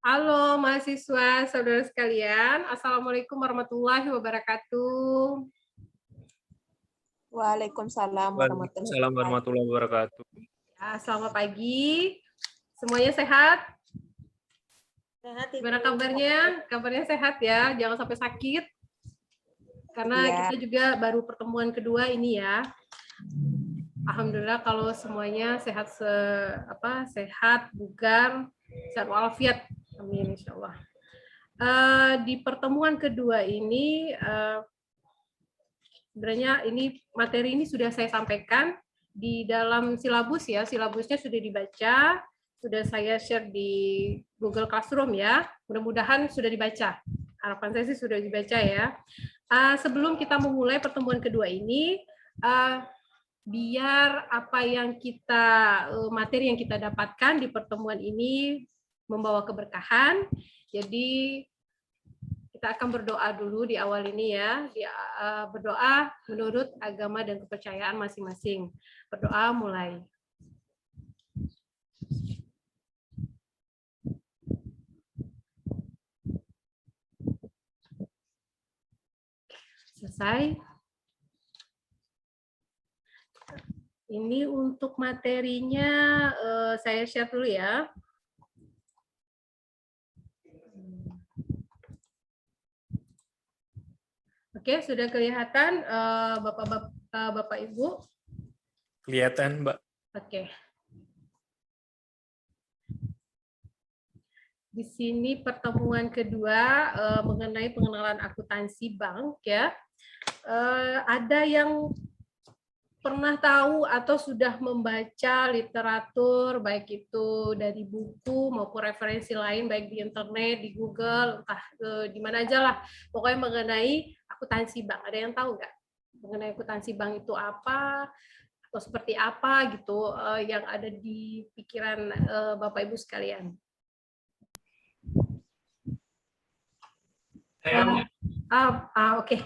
Halo mahasiswa, saudara sekalian. Assalamualaikum warahmatullahi wabarakatuh. Waalaikumsalam Waalaikumsalam warahmatullahi wabarakatuh. Ya, selamat pagi. Semuanya sehat? Sehat, Gimana kabarnya? Kabarnya sehat ya, jangan sampai sakit. Karena kita juga baru pertemuan kedua ini ya. Alhamdulillah kalau semuanya sehat, sehat, bugar, sehat walafiat. Amin insyaallah. Di pertemuan kedua ini sebenarnya ini materi ini sudah saya sampaikan di dalam silabus ya, silabusnya sudah dibaca, sudah saya share di Google Classroom ya. Mudah-mudahan sudah dibaca. Harapan saya sih sudah dibaca ya. Sebelum kita memulai pertemuan kedua ini, biar apa yang materi yang kita dapatkan di pertemuan ini membawa keberkahan. Jadi kita akan berdoa dulu di awal ini ya, berdoa menurut agama dan kepercayaan masing-masing. Berdoa mulai. Selesai. Ini untuk materinya saya share dulu ya. Oke, sudah kelihatan Bapak Ibu? Kelihatan, Mbak. Oke. Di sini pertemuan kedua mengenai pengenalan akuntansi bank ya. Ada yang pernah tahu atau sudah membaca literatur baik itu dari buku maupun referensi lain baik di internet, di Google, entah di mana aja lah. Pokoknya mengenai akuntansi bank. Ada yang tahu nggak mengenai akuntansi bank itu apa atau seperti apa gitu yang ada di pikiran Bapak Ibu sekalian? Oke.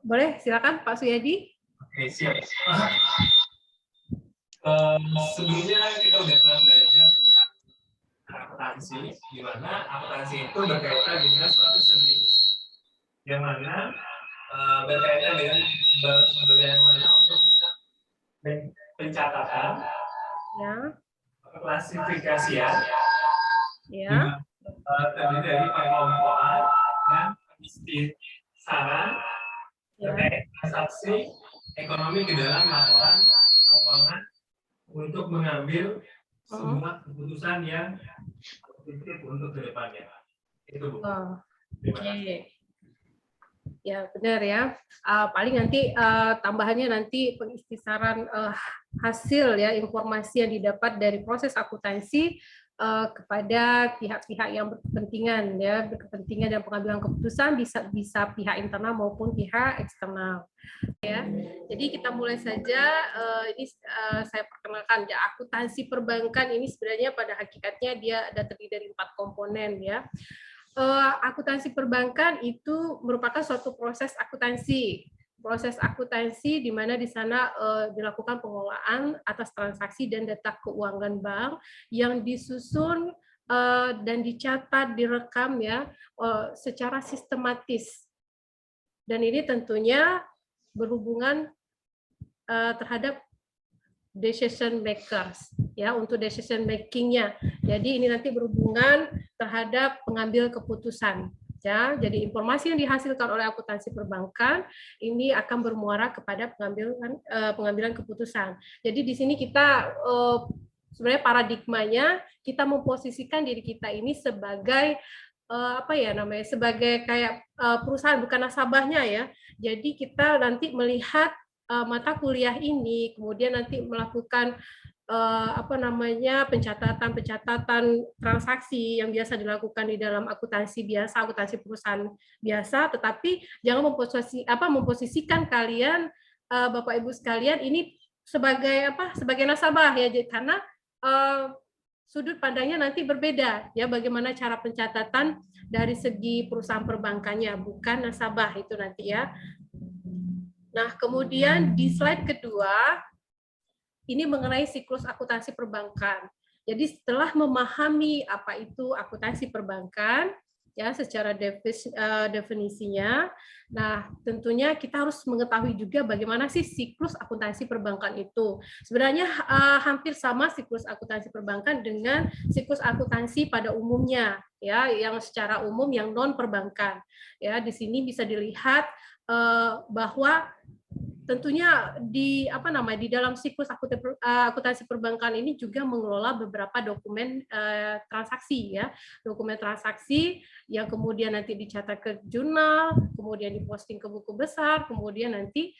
Boleh silakan Pak Suyadi. Oke, siap. Sebelumnya kita udah pernah belajar tentang akuntansi, di mana akuntansi itu berkaitan dengan suatu seni, yang mana berkaitan dengan bagaimana untuk bisa pencatatan, ya, klasifikasian, ya, terdiri dari pengelompokan dan pengistisaran terkait transaksi ekonomi ke dalam laporan keuangan untuk mengambil sebuah keputusan yang positif untuk kedepannya. Itu Bu. Oke. Ya benar ya. Paling nanti tambahannya nanti pengistisaran hasil ya informasi yang didapat dari proses akuntansi kepada pihak-pihak yang berkepentingan ya, berkepentingan dan pengambilan keputusan bisa pihak internal maupun pihak eksternal ya. Jadi kita mulai saja. Ini saya perkenalkan ya, akuntansi perbankan ini sebenarnya pada hakikatnya dia ada terdiri dari 4 komponen ya. Akuntansi perbankan itu merupakan suatu proses akuntansi. Proses akuntansi di mana di sana dilakukan pengelolaan atas transaksi dan data keuangan bank yang disusun dan dicatat, direkam ya secara sistematis. Dan ini tentunya berhubungan terhadap decision makers ya, untuk decision makingnya. Jadi ini nanti berhubungan terhadap pengambil keputusan. Ya, jadi informasi yang dihasilkan oleh akuntansi perbankan ini akan bermuara kepada pengambilan keputusan. Jadi di sini kita sebenarnya paradigmanya kita memposisikan diri kita ini sebagai sebagai kayak perusahaan, bukan nasabahnya ya. Jadi kita nanti melihat mata kuliah ini, kemudian nanti melakukan pencatatan transaksi yang biasa dilakukan di dalam akuntansi biasa, akuntansi perusahaan biasa, tetapi jangan memposisikan kalian Bapak Ibu sekalian ini sebagai nasabah ya, karena sudut pandangnya nanti berbeda ya, bagaimana cara pencatatan dari segi perusahaan perbankannya, bukan nasabah itu nanti ya. Nah, kemudian di slide kedua ini mengenai siklus akuntansi perbankan. Jadi setelah memahami apa itu akuntansi perbankan, ya secara definisinya, nah tentunya kita harus mengetahui juga bagaimana sih siklus akuntansi perbankan itu. Sebenarnya hampir sama siklus akuntansi perbankan dengan siklus akuntansi pada umumnya, ya, yang secara umum yang non perbankan. Ya, di sini bisa dilihat bahwa tentunya di dalam siklus akuntansi perbankan ini juga mengelola beberapa dokumen transaksi, ya, dokumen transaksi yang kemudian nanti dicatat ke jurnal, kemudian diposting ke buku besar, kemudian nanti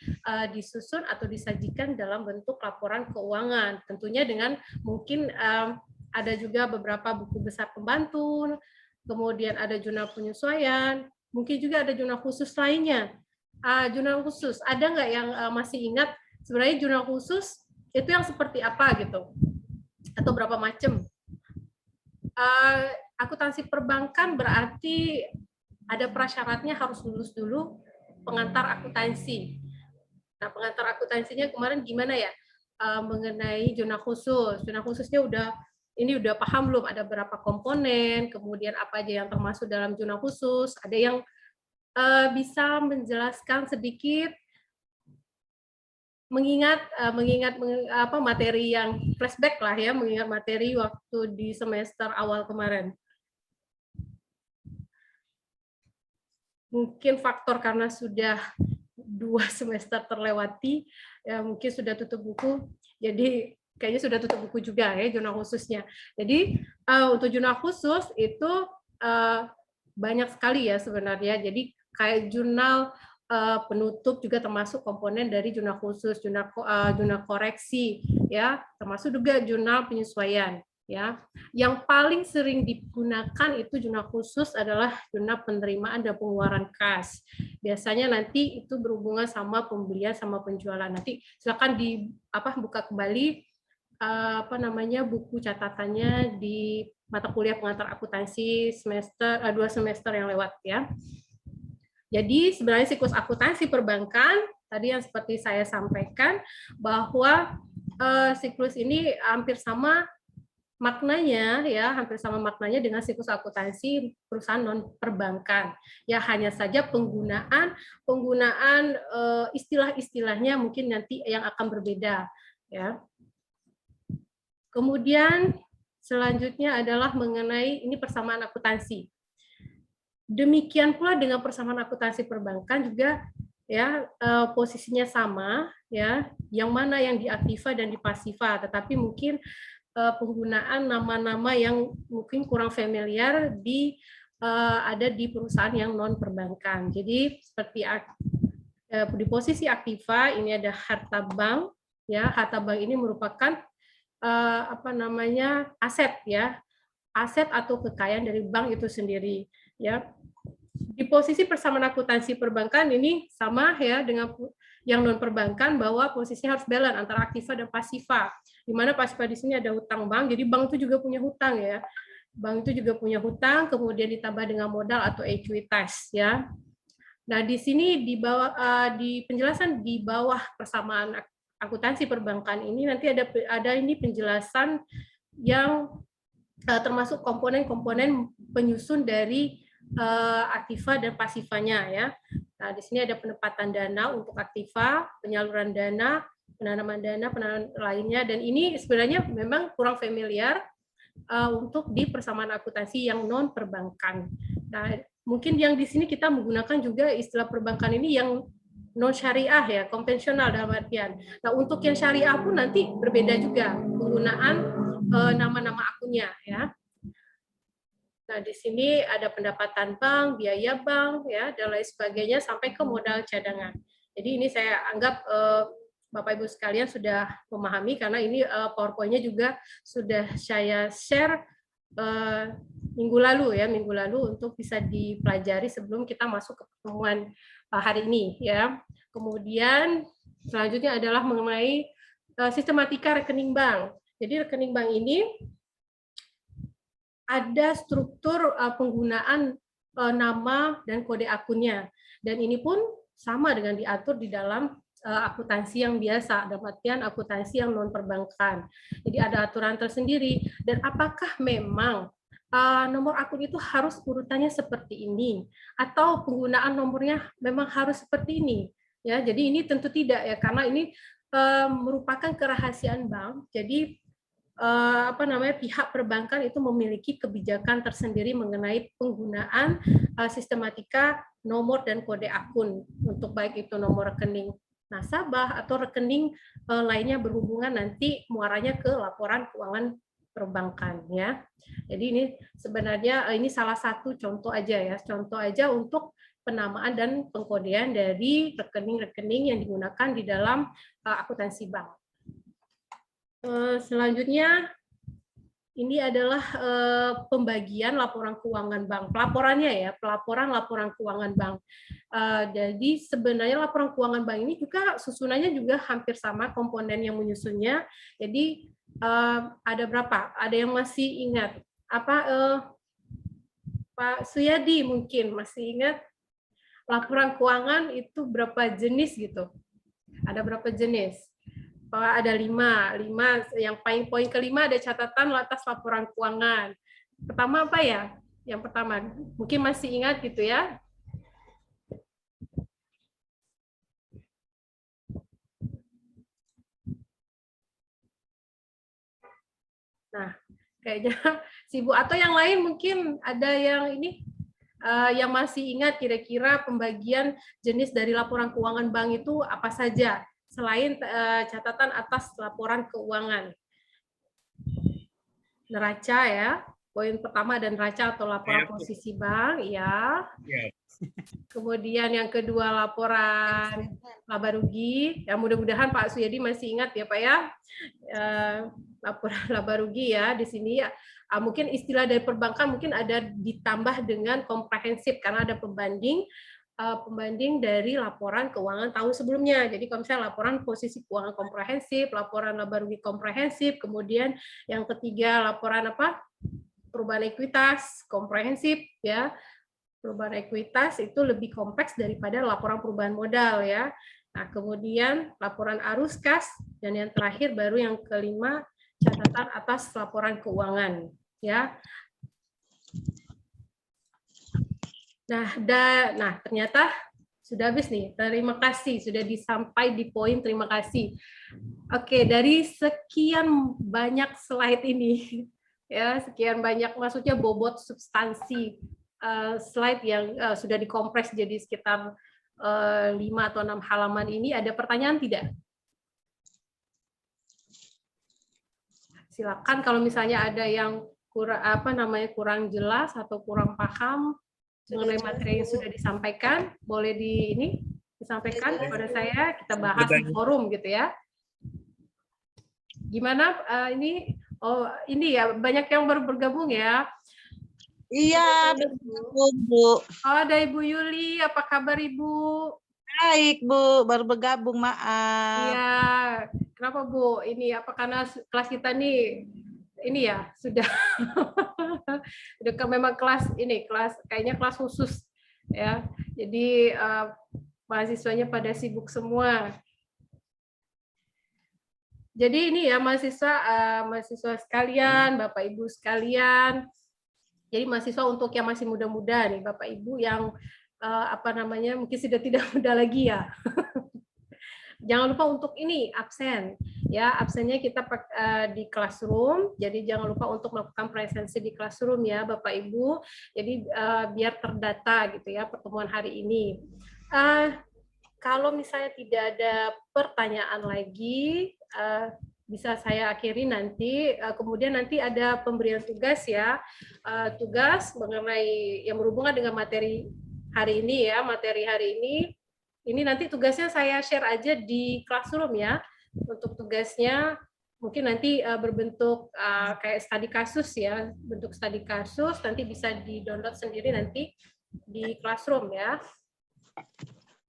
disusun atau disajikan dalam bentuk laporan keuangan, tentunya dengan mungkin ada juga beberapa buku besar pembantu, kemudian ada jurnal penyesuaian, mungkin juga ada jurnal khusus lainnya. Jurnal khusus, ada nggak yang masih ingat sebenarnya jurnal khusus itu yang seperti apa gitu? Atau berapa macam? Akuntansi perbankan berarti ada prasyaratnya, harus lulus dulu pengantar akuntansi. Nah, pengantar akuntansinya kemarin gimana ya? Mengenai jurnal khusus. Jurnal khususnya udah paham belum? Ada berapa komponen, kemudian apa aja yang termasuk dalam jurnal khusus, ada yang bisa menjelaskan sedikit, mengingat materi yang flashback lah ya, mengingat materi waktu di semester awal kemarin. Mungkin faktor karena sudah 2 semester terlewati, ya mungkin sudah tutup buku, jadi kayaknya sudah tutup buku juga ya jurnal khususnya. Jadi untuk jurnal khusus itu banyak sekali ya sebenarnya. Jadi kayak jurnal penutup juga termasuk komponen dari jurnal khusus, jurnal koreksi, ya, termasuk juga jurnal penyesuaian, ya. Yang paling sering digunakan itu jurnal khusus adalah jurnal penerimaan dan pengeluaran kas. Biasanya nanti itu berhubungan sama pembelian sama penjualan. Nanti silakan buka kembali buku catatannya di mata kuliah pengantar akuntansi 2 semester yang lewat, ya. Jadi sebenarnya siklus akuntansi perbankan tadi yang seperti saya sampaikan bahwa siklus ini hampir sama maknanya, ya, hampir sama maknanya dengan siklus akuntansi perusahaan non perbankan. Ya, hanya saja penggunaan istilah-istilahnya mungkin nanti yang akan berbeda, ya. Kemudian selanjutnya adalah mengenai ini persamaan akuntansi. Demikian pula dengan persamaan akuntansi perbankan juga, ya, posisinya sama, ya, yang mana yang di aktiva dan di pasiva, tetapi mungkin penggunaan nama-nama yang mungkin kurang familiar ada di perusahaan yang non perbankan. Jadi seperti di posisi aktiva ini ada harta bank, ya, harta bank ini merupakan aset, ya, aset atau kekayaan dari bank itu sendiri, ya. Di posisi persamaan akuntansi perbankan ini sama ya dengan yang non perbankan, bahwa posisinya harus balance antara aktiva dan pasiva. Di mana pasiva di sini ada hutang bank, jadi bank itu juga punya hutang, ya. Bank itu juga punya hutang, kemudian ditambah dengan modal atau ekuitas, ya. Nah, di sini di penjelasan di bawah persamaan akuntansi perbankan ini nanti ada ini penjelasan yang termasuk komponen-komponen penyusun dari aktiva dan pasivanya, ya. Nah, di sini ada penempatan dana untuk aktiva, penyaluran dana, penanaman dana, penanaman lainnya, dan ini sebenarnya memang kurang familiar untuk di persamaan akuntansi yang non perbankan. Nah, mungkin yang di sini kita menggunakan juga istilah perbankan ini yang non syariah, ya, konvensional dalam artian. Nah, untuk yang syariah pun nanti berbeda juga penggunaan nama-nama akunnya, ya. Nah, di sini ada pendapatan bank, biaya bank, ya, dan lain sebagainya sampai ke modal cadangan. Jadi ini saya anggap Bapak Ibu sekalian sudah memahami, karena ini PowerPoint-nya juga sudah saya share minggu lalu untuk bisa dipelajari sebelum kita masuk ke pertemuan hari ini, ya. Kemudian selanjutnya adalah mengenai sistematika rekening bank. Jadi rekening bank ini ada struktur penggunaan nama dan kode akunnya, dan ini pun sama dengan diatur di dalam akuntansi yang biasa, dalam artian akuntansi yang non perbankan. Jadi ada aturan tersendiri. Dan apakah memang nomor akun itu harus urutannya seperti ini, atau penggunaan nomornya memang harus seperti ini? Ya, jadi ini tentu tidak ya, karena ini merupakan kerahasiaan bank. Jadi pihak perbankan itu memiliki kebijakan tersendiri mengenai penggunaan sistematika nomor dan kode akun, untuk baik itu nomor rekening nasabah atau rekening lainnya berhubungan nanti muaranya ke laporan keuangan perbankan ya. Jadi ini sebenarnya ini salah satu contoh aja ya, contoh aja untuk penamaan dan pengkodean dari rekening-rekening yang digunakan di dalam akuntansi bank. Selanjutnya ini adalah pembagian laporan keuangan bank. Pelaporannya ya, laporan keuangan bank. Jadi sebenarnya laporan keuangan bank ini juga susunannya juga hampir sama komponen yang menyusunnya. Jadi ada berapa? Ada yang masih ingat? Pak Suyadi mungkin masih ingat laporan keuangan itu berapa jenis gitu? Ada berapa jenis? Ada 5. Yang poin kelima ada catatan atas laporan keuangan. Pertama apa ya? Yang pertama, mungkin masih ingat gitu ya. Nah, kayaknya sibuk. Atau yang lain mungkin ada yang ini, yang masih ingat kira-kira pembagian jenis dari laporan keuangan bank itu apa saja? Selain catatan atas laporan keuangan. Neraca ya, poin pertama ada neraca atau laporan posisi bank, ya. Kemudian yang kedua laporan laba rugi, ya mudah-mudahan Pak Suyadi masih ingat ya Pak ya, laporan laba rugi ya di sini. Mungkin istilah dari perbankan mungkin ada ditambah dengan komprehensif karena ada pembanding dari laporan keuangan tahun sebelumnya. Jadi kalau misalnya laporan posisi keuangan komprehensif, laporan laba rugi komprehensif, kemudian yang ketiga laporan perubahan ekuitas komprehensif ya. Perubahan ekuitas itu lebih kompleks daripada laporan perubahan modal ya. Nah, kemudian laporan arus kas, dan yang terakhir baru yang kelima catatan atas laporan keuangan ya. Nah, ternyata sudah habis nih. Terima kasih sudah disampai di poin terima kasih. Oke, dari sekian banyak slide ini ya, sekian banyak maksudnya bobot substansi slide yang sudah dikompres jadi sekitar 5 atau 6 halaman ini, ada pertanyaan tidak? Silakan kalau misalnya ada yang kurang jelas atau kurang paham mengenai materi yang sudah disampaikan, boleh disampaikan kepada saya, kita bahas di forum gitu ya. Gimana ini? Oh, ini ya banyak yang baru bergabung ya. Iya, bergabung, Bu. Oh, ada Ibu Yuli, apa kabar Ibu? Baik, Bu, baru bergabung, maaf. Iya, kenapa Bu? Ini apa karena kelas kita nih ini ya sudah memang kelas kayaknya kelas khusus ya. Jadi mahasiswanya pada sibuk semua. Jadi ini ya mahasiswa sekalian, Bapak Ibu sekalian. Jadi mahasiswa untuk yang masih muda-muda nih, Bapak Ibu yang mungkin sudah tidak muda lagi ya. Jangan lupa untuk ini absen ya, absennya kita di classroom. Jadi jangan lupa untuk melakukan presensi di classroom ya Bapak Ibu. Jadi biar terdata gitu ya pertemuan hari ini. Kalau misalnya tidak ada pertanyaan lagi, bisa saya akhiri nanti. Kemudian nanti ada pemberian tugas ya, tugas mengenai yang berhubungan dengan materi hari ini ya, materi hari ini. Ini nanti tugasnya saya share aja di classroom ya. Untuk tugasnya mungkin nanti berbentuk kayak studi kasus ya, bentuk studi kasus nanti bisa di-download sendiri nanti di classroom ya.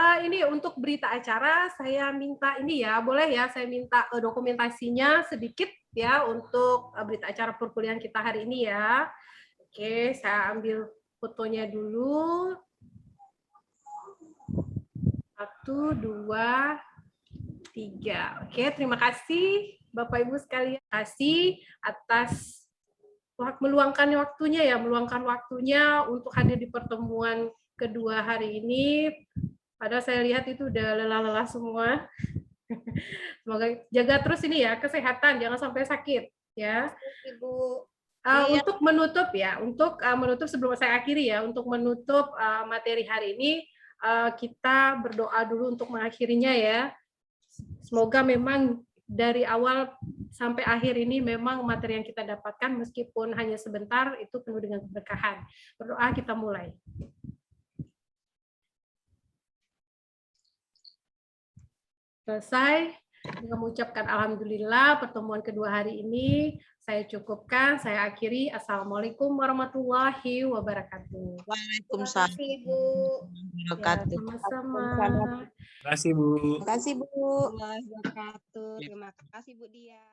Ini untuk berita acara saya minta ini ya, boleh ya saya minta dokumentasinya sedikit ya untuk berita acara perkuliahan kita hari ini ya. Oke, saya ambil fotonya dulu. 1, 2, 3. Oke, terima kasih Bapak Ibu sekalian. Terima kasih atas meluangkan waktunya untuk hadir di pertemuan kedua hari ini. Padahal saya lihat itu udah lelah-lelah semua. Semoga jaga terus ini ya kesehatan, jangan sampai sakit ya. Ibu. Untuk menutup sebelum saya akhiri ya, untuk menutup materi hari ini kita berdoa dulu untuk mengakhirinya ya. Semoga memang dari awal sampai akhir ini memang materi yang kita dapatkan meskipun hanya sebentar itu penuh dengan keberkahan. Berdoa, kita mulai. Selesai dengan mengucapkan alhamdulillah pertemuan kedua hari ini saya cukupkan, saya akhiri. Assalamualaikum warahmatullahi wabarakatuh. Waalaikumsalam. Ibu. Wabarakatuh. Sama-sama. Terima kasih, Bu. Terima kasih Bu. Wabarakatuh. Terima kasih Bu Dia.